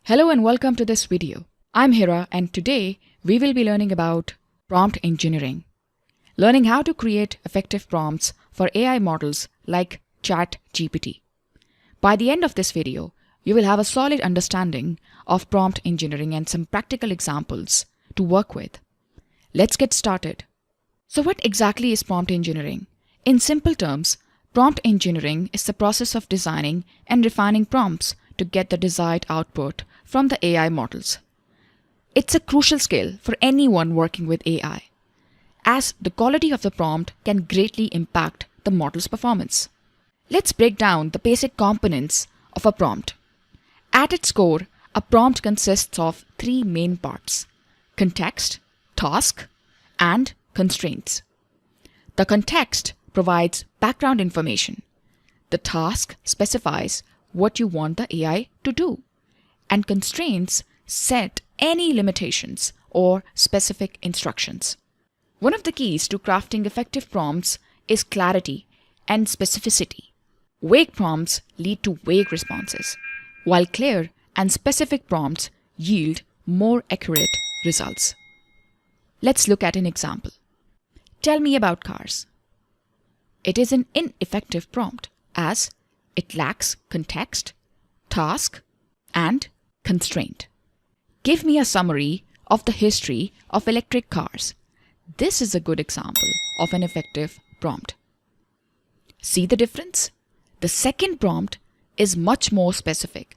Hello and welcome to this video. I'm Hira and today we will be learning about prompt engineering. Learning how to create effective prompts for AI models like ChatGPT. By the end of this video, you will have a solid understanding of prompt engineering and some practical examples to work with. Let's get started. So what exactly is prompt engineering? In simple terms, prompt engineering is the process of designing and refining prompts to get the desired output from the AI models. It's a crucial skill for anyone working with AI, as the quality of the prompt can greatly impact the model's performance. Let's break down the basic components of a prompt. At its core, a prompt consists of three main parts: context, task, and constraints. The context provides background information. The task specifies what you want the AI to do, and constraints set any limitations or specific instructions. One of the keys to crafting effective prompts is clarity and specificity. Vague prompts lead to vague responses, while clear and specific prompts yield more accurate results. Let's look at an example. Tell me about cars. It is an ineffective prompt as it lacks context, task, and constraint. Give me a summary of the history of electric cars. This is a good example of an effective prompt. See the difference? The second prompt is much more specific,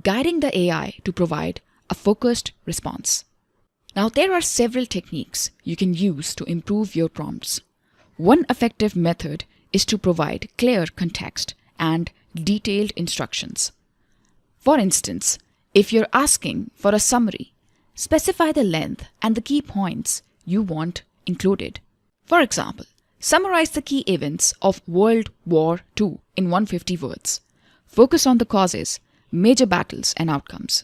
guiding the AI to provide a focused response. Now, there are several techniques you can use to improve your prompts. One effective method is to provide clear context and detailed instructions. For instance, if you're asking for a summary, specify the length and the key points you want included. For example, summarize the key events of World War II in 150 words. Focus on the causes, major battles, and outcomes.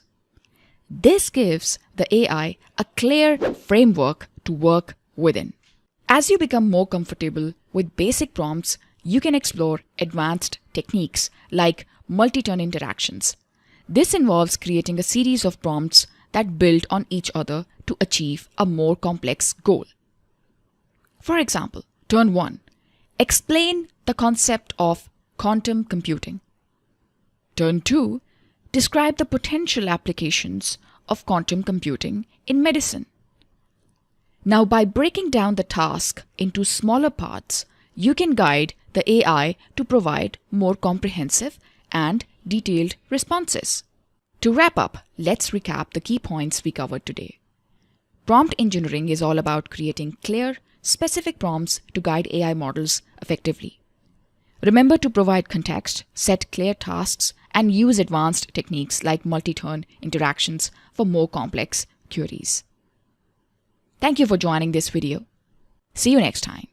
This gives the AI a clear framework to work within. As you become more comfortable with basic prompts, you can explore advanced techniques like multi-turn interactions. This involves creating a series of prompts that build on each other to achieve a more complex goal. For example, turn 1. Explain the concept of quantum computing. Turn 2. Describe the potential applications of quantum computing in medicine. Now, by breaking down the task into smaller parts, you can guide the AI to provide more comprehensive and detailed responses. To wrap up, let's recap the key points we covered today. Prompt engineering is all about creating clear, specific prompts to guide AI models effectively. Remember to provide context, set clear tasks, and use advanced techniques like multi-turn interactions for more complex queries. Thank you for joining this video. See you next time.